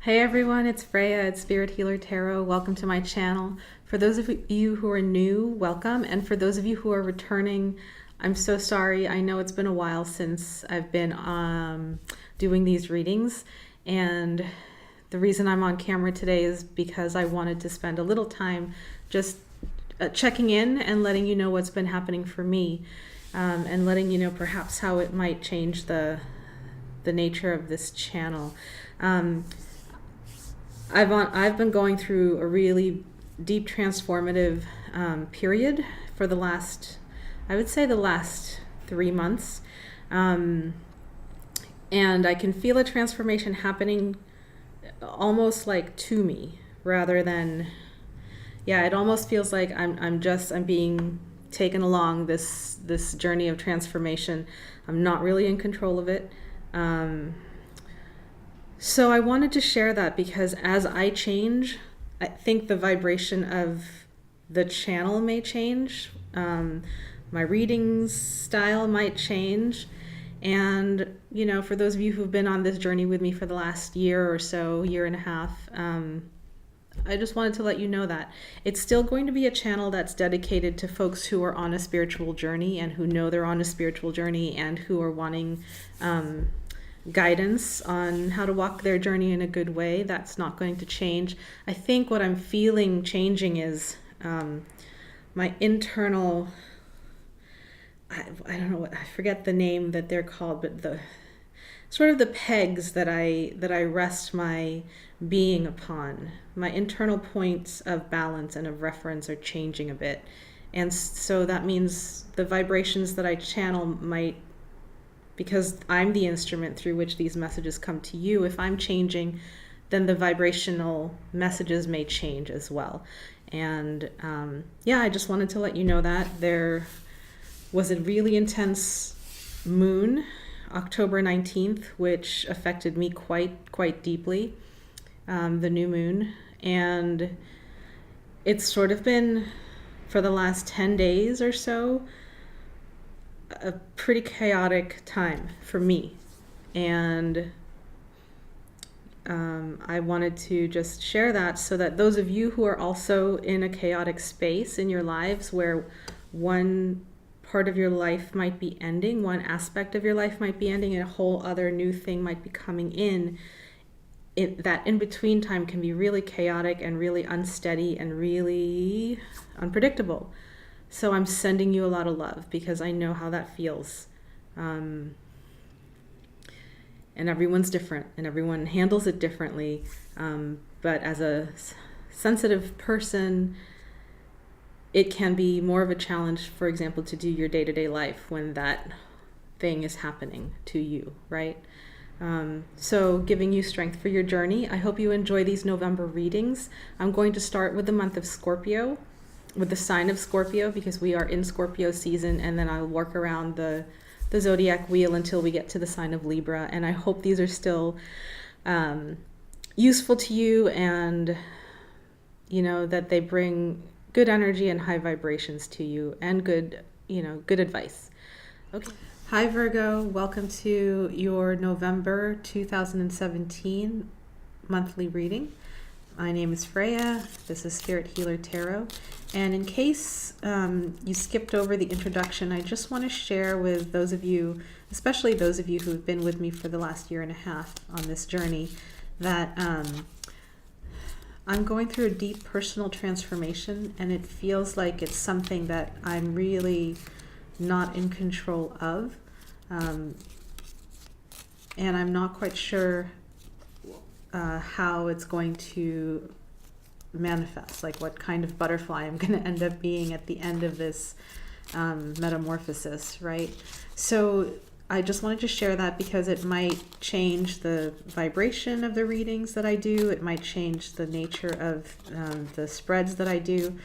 Hey everyone, it's Freya at Spirit Healer Tarot. Welcome to my channel. For those of you who are new, welcome. And for those of you who are returning, I'm so sorry. I know it's been a while since I've been doing these readings. And the reason I'm on camera today is because I wanted to spend a little time just checking in and letting you know what's been happening for me. And letting you know perhaps how it might change the nature of this channel. I've been going through a really deep transformative period for the last, I would say the last 3 months. And I can feel a transformation happening almost like to me rather than, it almost feels like I'm being taken along this journey of transformation. I'm not really in control of it. So I wanted to share that because as I change, I think the vibration of the channel may change. My readings style might change. And, you know, for those of you who've been on this journey with me for the last year or so, year and a half, I just wanted to let you know that it's still going to be a channel that's dedicated to folks who are on a spiritual journey and who know they're on a spiritual journey and who are wanting guidance on how to walk their journey in a good way. That's not going to change. I think what I'm feeling changing is my internal, I don't know what, I forget the name that they're called, but the sort of the pegs that I rest my being upon. My internal points of balance and of reference are changing a bit. And so that means the vibrations that I channel might, because I'm the instrument through which these messages come to you, if I'm changing, then the vibrational messages may change as well. And I just wanted to let you know that there was a really intense moon, October 19th, which affected me quite deeply, the new moon. And it's sort of been, for the last 10 days or so, a pretty chaotic time for me. And I wanted to just share that so that those of you who are also in a chaotic space in your lives where one part of your life might be ending, one aspect of your life might be ending, and a whole other new thing might be coming in, that in-between time can be really chaotic and really unsteady and really unpredictable. So I'm sending you a lot of love because I know how that feels. And everyone's different and everyone handles it differently. But as a sensitive person, it can be more of a challenge, for example, to do your day-to-day life when that thing is happening to you, right? So giving you strength for your journey. I hope you enjoy these November readings. I'm going to start with the month of Scorpio, with the sign of Scorpio, because we are in Scorpio season, and then I'll work around the zodiac wheel until we get to the sign of Libra. And I hope these are still useful to you, and you know that they bring good energy and high vibrations to you, and good advice. Okay. Hi Virgo, welcome to your November 2017 monthly reading. My name is Freya. This is Spirit Healer Tarot. And in case you skipped over the introduction, I just want to share with those of you, especially those of you who have been with me for the last year and a half on this journey, that I'm going through a deep personal transformation, and it feels like it's something that I'm really not in control of. And I'm not quite sure how it's going to manifest, like what kind of butterfly I'm going to end up being at the end of this metamorphosis, right? So I just wanted to share that because it might change the vibration of the readings that I do. It might change the nature of the spreads that I do.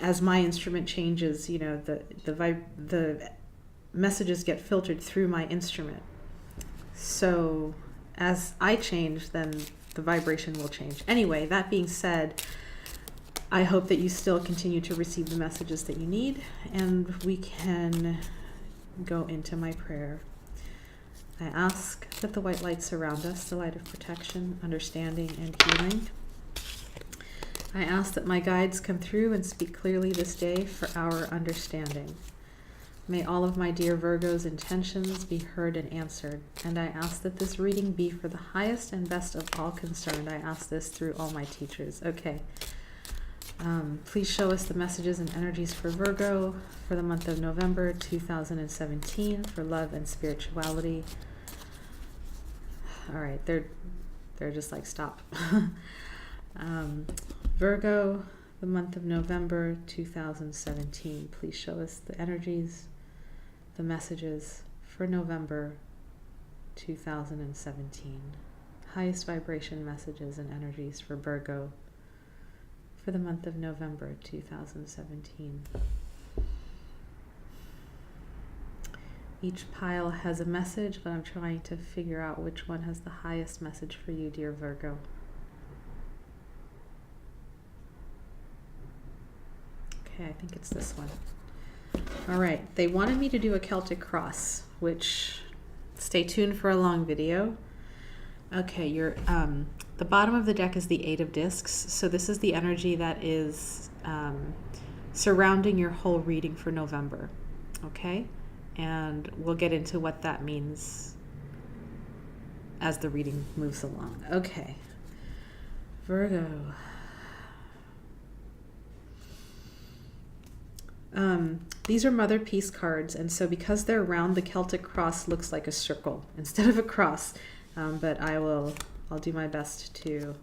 As my instrument changes, you know, the messages get filtered through my instrument. So as I change, then the vibration will change. Anyway, that being said, I hope that you still continue to receive the messages that you need, and we can go into my prayer. I ask that the white light surround us, the light of protection, understanding, and healing. I ask that my guides come through and speak clearly this day for our understanding. May all of my dear Virgo's intentions be heard and answered, and I ask that this reading be for the highest and best of all concerned. I ask this through all my teachers. Okay. Please show us the messages and energies for Virgo for the month of November 2017 for love and spirituality. All right, they're just like, stop. Virgo, the month of November 2017. Please show us the energies, the messages for November 2017. Highest vibration messages and energies for Virgo for the month of November 2017. Each pile has a message, but I'm trying to figure out which one has the highest message for you, dear Virgo. Okay, I think it's this one. All right, they wanted me to do a Celtic cross, which, stay tuned for a long video. Okay, the bottom of the deck is the Eight of Discs. So this is the energy that is surrounding your whole reading for November. Okay, and we'll get into what that means as the reading moves along. Okay, Virgo. These are Motherpeace cards, and so because they're round, the Celtic cross looks like a circle instead of a cross. But I'll do my best to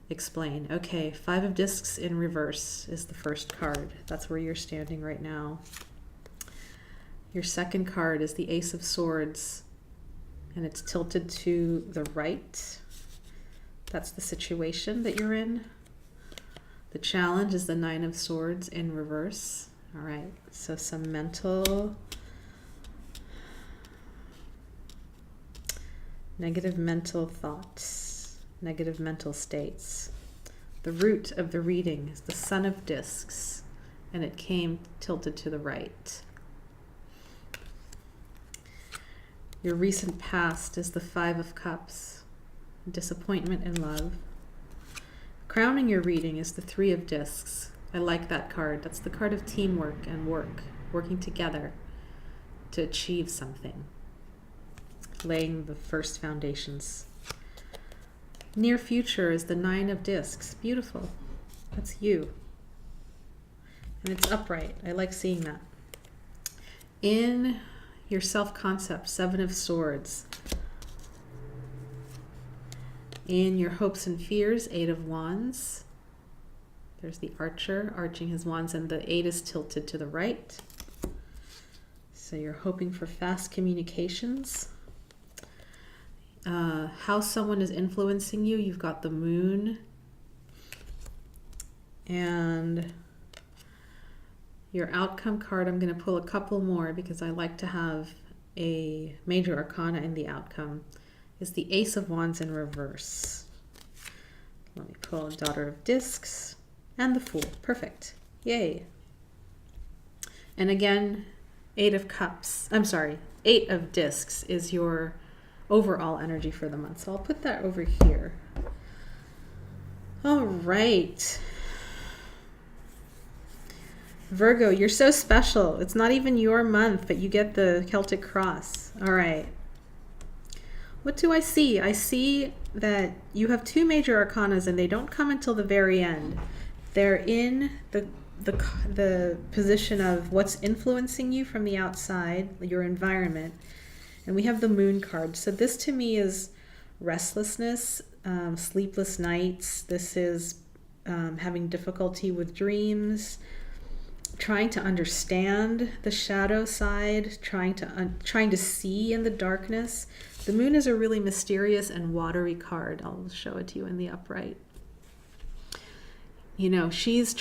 explain. Okay, Five of Discs in reverse is the first card. That's where you're standing right now. Your second card is the Ace of Swords, and it's tilted to the right. That's the situation that you're in. The challenge is the Nine of Swords in reverse. All right, so some negative mental thoughts, negative mental states. The root of the reading is the Sun of Discs, and it came tilted to the right. Your recent past is the Five of Cups, disappointment in love. Crowning your reading is the Three of Discs. I like that card. That's the card of teamwork and working together to achieve something. Laying the first foundations. Near future is the Nine of Discs. Beautiful. That's you. And it's upright. I like seeing that. In your self-concept, Seven of Swords. In your hopes and fears, Eight of Wands. There's the Archer arching his wands, and the Eight is tilted to the right. So you're hoping for fast communications. How someone is influencing you, you've got the Moon. And your outcome card, I'm going to pull a couple more because I like to have a major arcana in the outcome, is the Ace of Wands in reverse. Let me pull a Daughter of Discs and the Fool. Perfect. Yay. And again, Eight of Discs is your overall energy for the month. So I'll put that over here. All right. Virgo, you're so special. It's not even your month, but you get the Celtic cross. All right. What do I see? I see that you have two major arcanas, and they don't come until the very end. They're in the position of what's influencing you from the outside, your environment. And we have the Moon card. So this to me is restlessness, sleepless nights. This is having difficulty with dreams, trying to understand the shadow side, trying to see in the darkness. The Moon is a really mysterious and watery card. I'll show it to you in the upright. You know, she's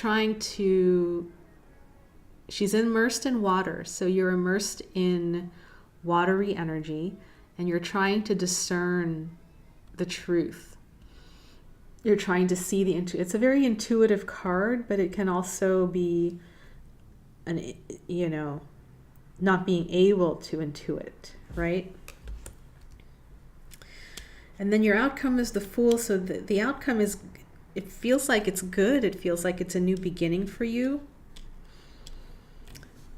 immersed in water. So you're immersed in watery energy, and you're trying to discern the truth. You're trying to see it's a very intuitive card, but it can also be not being able to intuit, right? And then your outcome is the Fool. So the outcome is, it feels like it's good. It feels like it's a new beginning for you.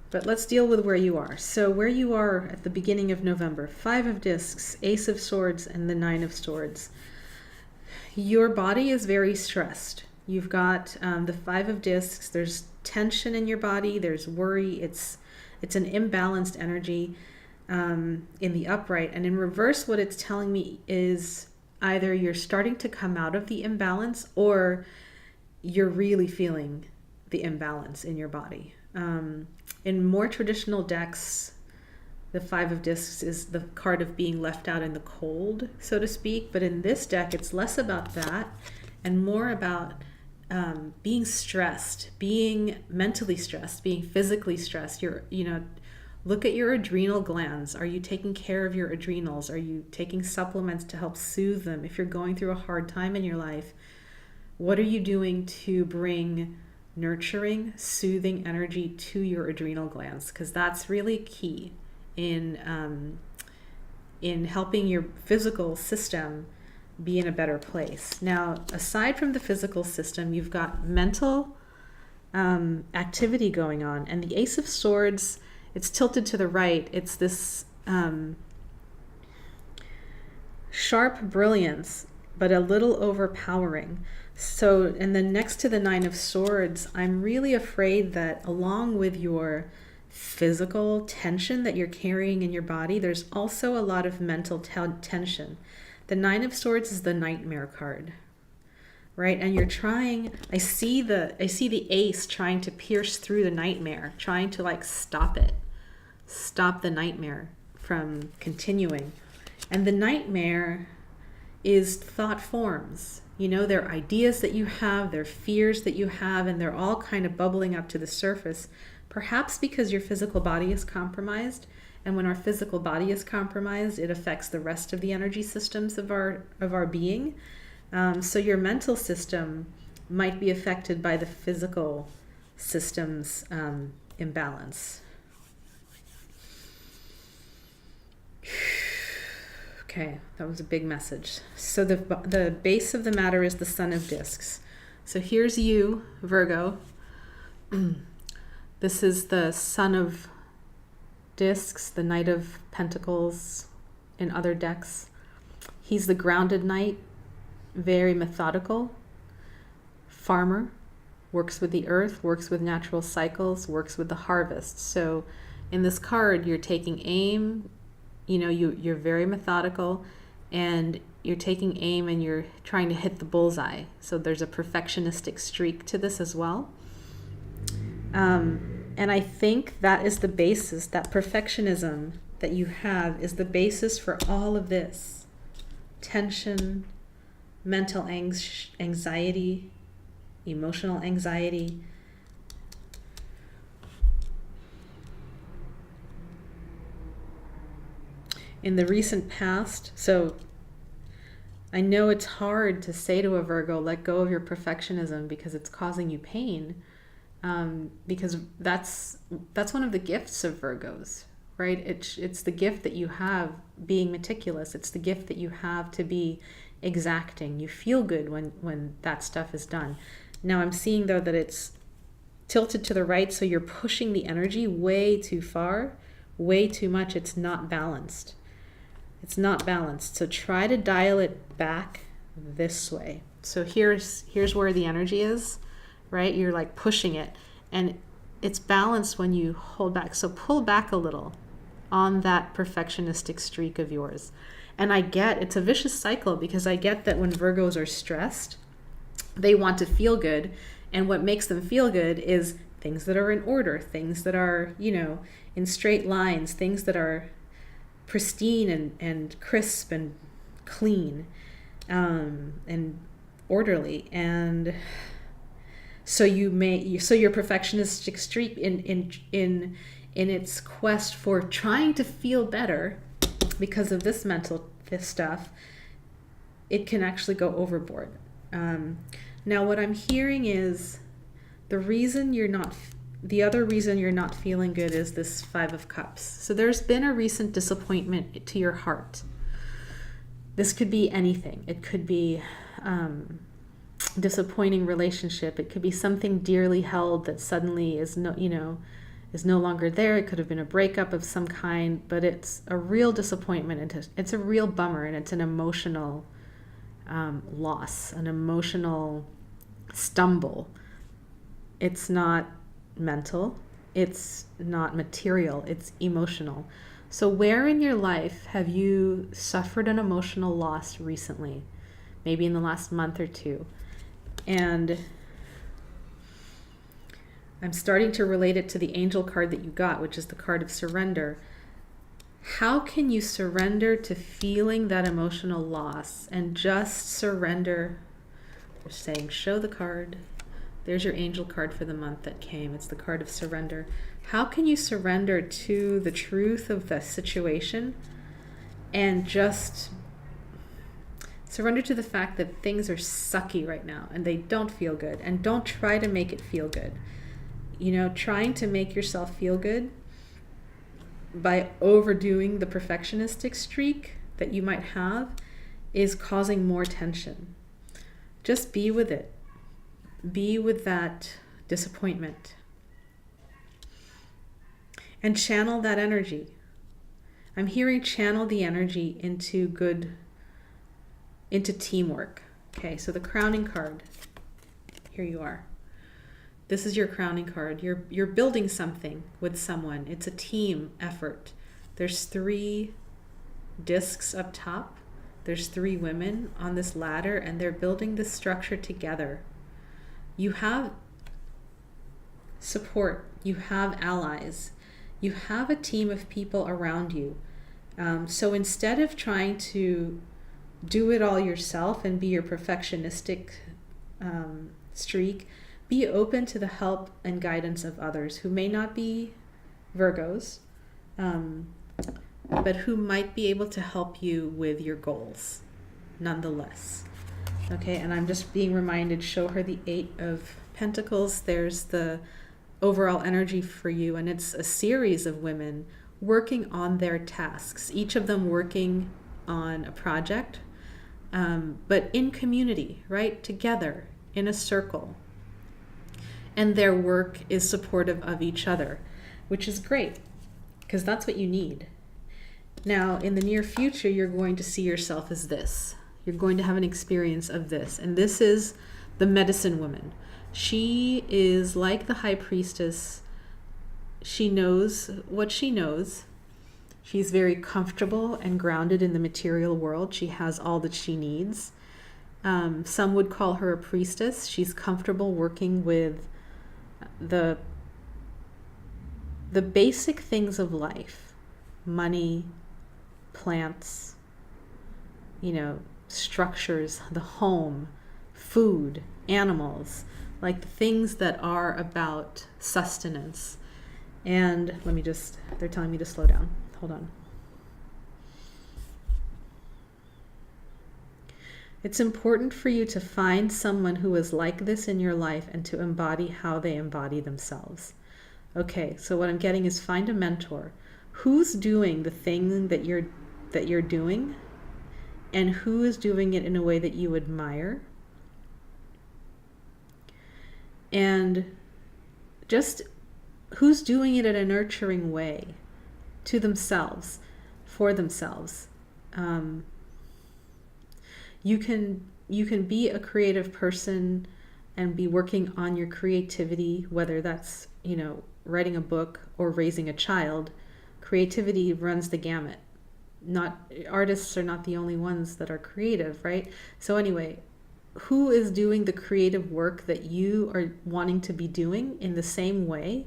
But let's deal with where you are. So where you are at the beginning of November, 5 of Discs, Ace of Swords, and the 9 of Swords. Your body is very stressed. You've got the 5 of Discs. There's tension in your body. There's worry. It's an imbalanced energy in the upright. And in reverse, what it's telling me is either you're starting to come out of the imbalance or you're really feeling the imbalance in your body. In more traditional decks, the 5 of Discs is the card of being left out in the cold, so to speak. But in this deck, it's less about that and more about being stressed, being mentally stressed, being physically stressed. Look at your adrenal glands. Are you taking care of your adrenals? Are you taking supplements to help soothe them? If you're going through a hard time in your life, what are you doing to bring nurturing, soothing energy to your adrenal glands? Because that's really key in helping your physical system be in a better place. Now, aside from the physical system, you've got mental activity going on. And the Ace of Swords, it's tilted to the right. It's this sharp brilliance, but a little overpowering. So, and then next to the 9 of Swords, I'm really afraid that along with your physical tension that you're carrying in your body, there's also a lot of mental tension. The 9 of Swords is the nightmare card, right? And you're trying, I see the ace trying to pierce through the nightmare, trying to like stop the nightmare from continuing. And the nightmare is thought forms. They're ideas that you have, they're fears that you have, and they're all kind of bubbling up to the surface, perhaps because your physical body is compromised. And when our physical body is compromised, it affects the rest of the energy systems of our being. So your mental system might be affected by the physical system's imbalance. Okay, that was a big message. So the base of the matter is the Son of Discs. So here's you, Virgo. This is the Son of Discs, the Knight of Pentacles in other decks. He's the grounded knight, very methodical, farmer, works with the earth, works with natural cycles, works with the harvest. So in this card, you're taking aim. You're very methodical, and you're taking aim and you're trying to hit the bullseye. So there's a perfectionistic streak to this as well. And I think that is the basis, that perfectionism that you have is the basis for all of this. Tension, mental anxiety, emotional anxiety. In the recent past, so I know it's hard to say to a Virgo, let go of your perfectionism because it's causing you pain, because that's one of the gifts of Virgos, right? It's the gift that you have being meticulous. It's the gift that you have to be exacting. You feel good when that stuff is done. Now I'm seeing though that it's tilted to the right, so you're pushing the energy way too far, way too much. It's not balanced. It's not balanced. So try to dial it back this way. So here's where the energy is, right? You're like pushing it, and it's balanced when you hold back. So pull back a little on that perfectionistic streak of yours. And I get it's a vicious cycle, because I get that when Virgos are stressed, they want to feel good. And what makes them feel good is things that are in order, things that are, in straight lines, things that are pristine and crisp and clean, and orderly. And so your perfectionistic streak in its quest for trying to feel better because of this stuff, it can actually go overboard. Now what I'm hearing is the reason you're not the other reason you're not feeling good is this Five of Cups. So there's been a recent disappointment to your heart. This could be anything. It could be disappointing relationship. It could be something dearly held that suddenly is no longer there. It could have been a breakup of some kind, but it's a real disappointment. It's a real bummer, and it's an emotional loss, an emotional stumble. It's not mental, it's not material, it's emotional. So where in your life have you suffered an emotional loss recently? Maybe in the last month or two. And I'm starting to relate it to the angel card that you got, which is the card of surrender. How can you surrender to feeling that emotional loss and just surrender? They're saying, show the card. There's your angel card for the month that came. It's the card of surrender. How can you surrender to the truth of the situation and just surrender to the fact that things are sucky right now and they don't feel good, and don't try to make it feel good. Trying to make yourself feel good by overdoing the perfectionistic streak that you might have is causing more tension. Just be with it. Be with that disappointment and channel that energy. I'm hearing channel the energy into teamwork. Okay, so the crowning card, here you are. This is your crowning card. You're building something with someone. It's a team effort. There's 3 discs up top. There's 3 women on this ladder, and they're building this structure together. You have support, you have allies, you have a team of people around you. So instead of trying to do it all yourself and be your perfectionistic streak, be open to the help and guidance of others who may not be Virgos, but who might be able to help you with your goals nonetheless. Okay, and I'm just being reminded, show her the 8 of Pentacles. There's the overall energy for you, and it's a series of women working on their tasks, each of them working on a project, but in community, right? Together, in a circle. And their work is supportive of each other, which is great, because that's what you need. Now, in the near future, you're going to see yourself as this. You're going to have an experience of this. And this is the medicine woman. She is like the high priestess. She knows what she knows. She's very comfortable and grounded in the material world. She has all that she needs. Some would call her a priestess. She's comfortable working with the basic things of life. Money, plants, structures, the home, food, animals, like the things that are about sustenance. And they're telling me to slow down. Hold on. It's important for you to find someone who is like this in your life and to embody how they embody themselves. Okay, so what I'm getting is find a mentor. Who's doing the thing that you're doing, and who is doing it in a way that you admire, and just who's doing it in a nurturing way to themselves, for themselves. You can be a creative person and be working on your creativity, whether that's writing a book or raising a child. Creativity runs the gamut. Artists are not the only ones that are creative, right? So anyway, who is doing the creative work that you are wanting to be doing in the same way,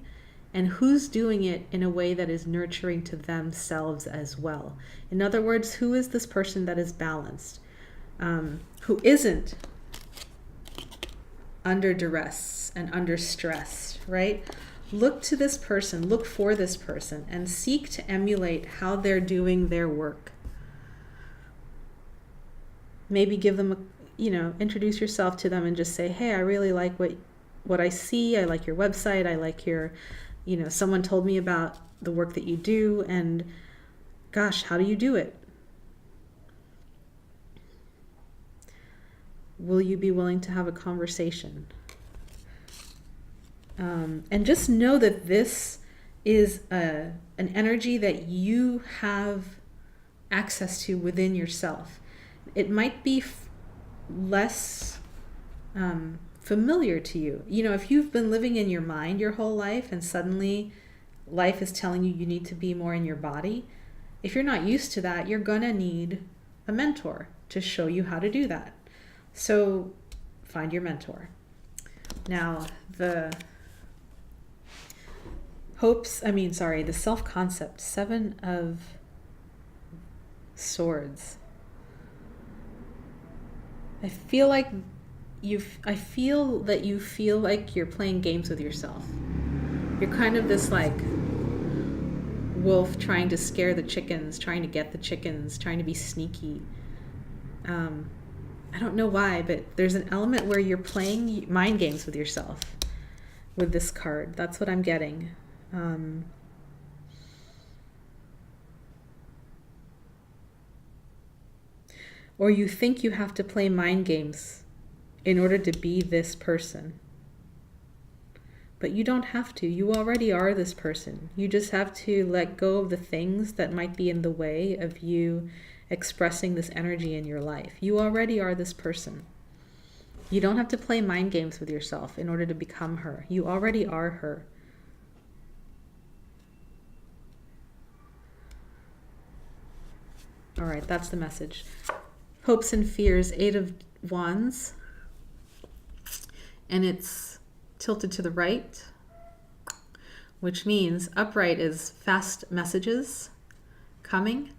and who's doing it in a way that is nurturing to themselves as well? In other words, who is this person that is balanced, who isn't under duress and under stress, right? Look to this person, look for this person, and seek to emulate how they're doing their work. Maybe give them introduce yourself to them and just say, hey, I really like what I see. I like your website. I like your, someone told me about the work that you do, and gosh, how do you do it? Will you be willing to have a conversation? And just know that this is an energy that you have access to within yourself. It might be less familiar to you. If you've been living in your mind your whole life and suddenly life is telling you need to be more in your body, if you're not used to that, you're going to need a mentor to show you how to do that. So find your mentor. Now, the self-concept, 7 of Swords. I feel that you feel like you're playing games with yourself. You're kind of this like wolf trying to scare the chickens, trying to get the chickens, trying to be sneaky. I don't know why, but there's an element where you're playing mind games with yourself with this card. That's what I'm getting. Or you think you have to play mind games in order to be this person. But you don't have to. You already are this person. You just have to let go of the things that might be in the way of you expressing this energy in your life. You already are this person. You don't have to play mind games with yourself in order to become her. You already are her. All right, that's the message. Hopes and fears, 8 of Wands. And it's tilted to the right, which means upright is fast messages coming.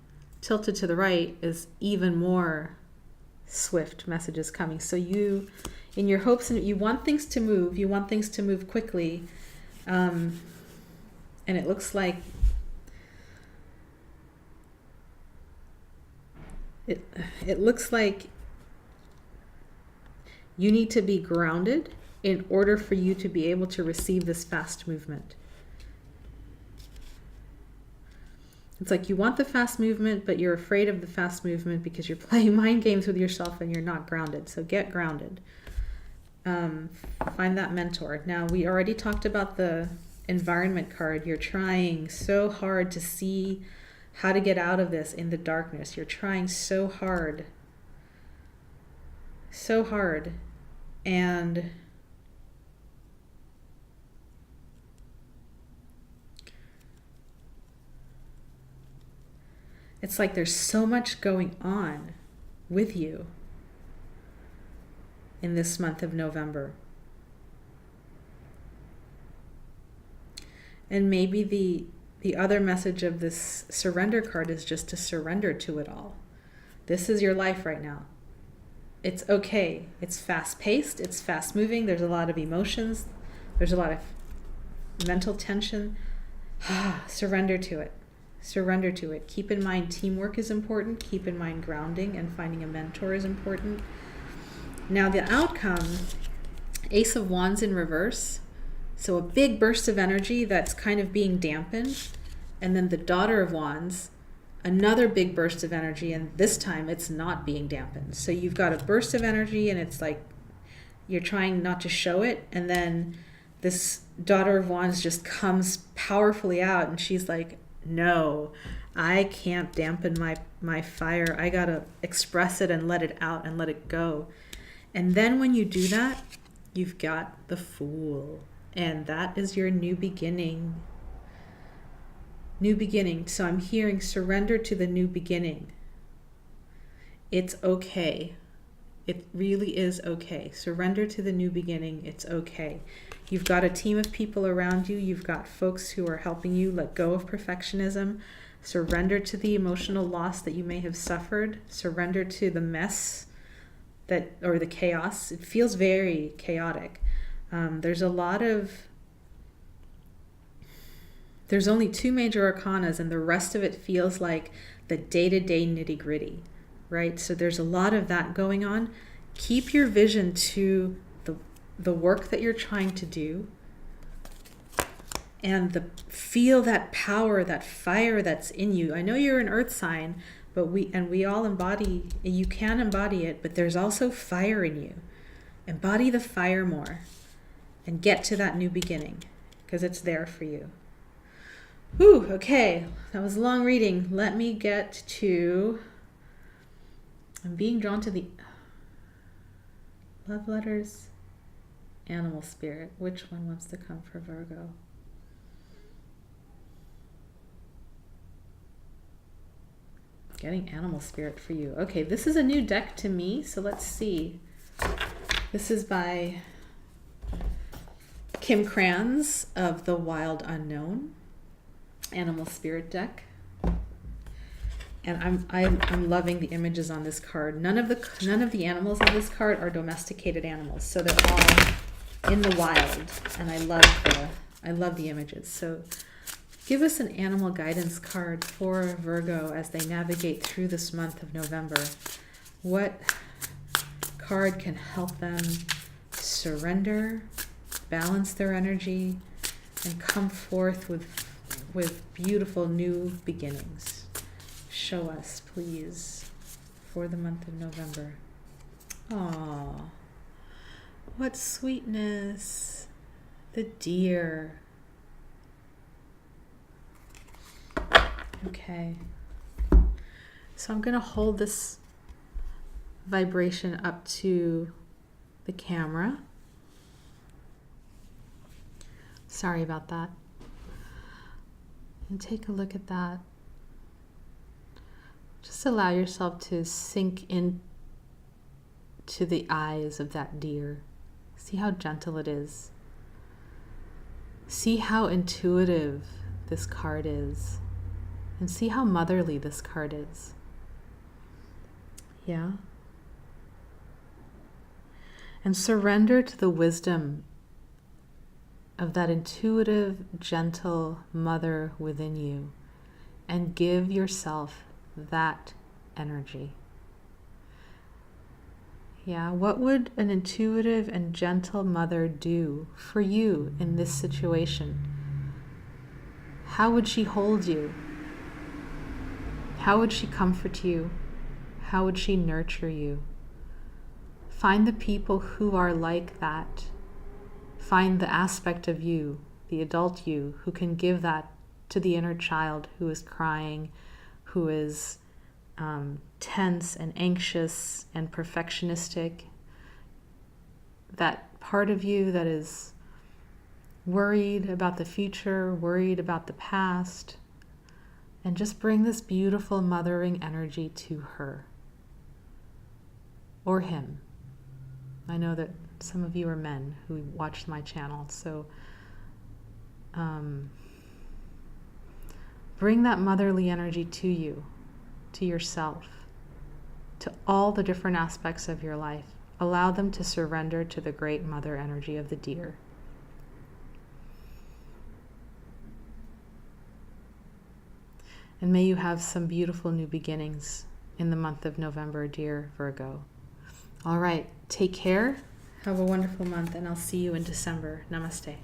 Tilted to the right is even more swift messages coming. So you, in your hopes, and you want things to move. You want things to move quickly. And it looks like it looks like you need to be grounded in order for you to be able to receive this fast movement. It's like you want the fast movement, but you're afraid of the fast movement because you're playing mind games with yourself and you're not grounded. So get grounded. Find that mentor. Now, we already talked about the environment card. You're trying so hard to see how to get out of this in the darkness. You're trying so hard. So hard. And it's like there's so much going on with you in this month of November. And maybe the other message of this surrender card is just to surrender to it all. This is your life right now. It's okay. It's fast-paced. It's fast-moving. There's a lot of emotions. There's a lot of mental tension. Surrender to it. Surrender to it. Keep in mind teamwork is important. Keep in mind grounding and finding a mentor is important. Now the outcome, Ace of Wands in reverse. So a big burst of energy that's kind of being dampened. And then the Daughter of Wands, another big burst of energy, and this time it's not being dampened. So you've got a burst of energy and it's like you're trying not to show it, and then this Daughter of Wands just comes powerfully out and she's like, no, I can't dampen my fire. I gotta express it and let it out and let it go. And then when you do that, you've got the Fool, and that is your new beginning. New beginning. So I'm hearing surrender to the new beginning. It's okay. It really is okay. Surrender to the new beginning. It's okay. You've got a team of people around you. You've got folks who are helping you let go of perfectionism. Surrender to the emotional loss that you may have suffered. Surrender to the mess or the chaos. It feels very chaotic. There's only 2 major arcanas, and the rest of it feels like the day-to-day nitty-gritty, right? So there's a lot of that going on. Keep your vision to the work that you're trying to do, and feel that power, that fire that's in you. I know you're an earth sign, but we all embody, you can embody it, but there's also fire in you. Embody the fire more and get to that new beginning, because it's there for you. Whew, okay, that was a long reading. Let me get to, I'm being drawn to the love letters, animal spirit. Which one wants to come for Virgo? Getting animal spirit for you. Okay, this is a new deck to me, so let's see. This is by Kim Krans of The Wild Unknown Animal Spirit deck. And I'm loving the images on this card. None of the animals on this card are domesticated animals, so they're all in the wild. And I love the images. So give us an animal guidance card for Virgo as they navigate through this month of November. What card can help them surrender, balance their energy, and come forth with beautiful new beginnings? Show us, please, for the month of November. Aww, what sweetness. The deer. Okay, so I'm going to hold this vibration up to the camera. Sorry about that. And take a look at that. Just allow yourself to sink in to the eyes of that deer. See how gentle it is. See how intuitive this card is. And see how motherly this card is. Yeah? And surrender to the wisdom of that intuitive, gentle mother within you, and give yourself that energy. Yeah, what would an intuitive and gentle mother do for you in this situation? How would she hold you? How would she comfort you? How would she nurture you? Find the people who are like that. Find the aspect of you, the adult you, who can give that to the inner child who is crying, who is tense and anxious and perfectionistic. That part of you that is worried about the future, worried about the past. And just bring this beautiful mothering energy to her. Or him. I know that some of you are men who watch my channel, so bring that motherly energy to you, to yourself, to all the different aspects of your life. Allow them to surrender to the great mother energy of the deer. And may you have some beautiful new beginnings in the month of November, dear Virgo. All right, take care. Have a wonderful month, and I'll see you in December. Namaste.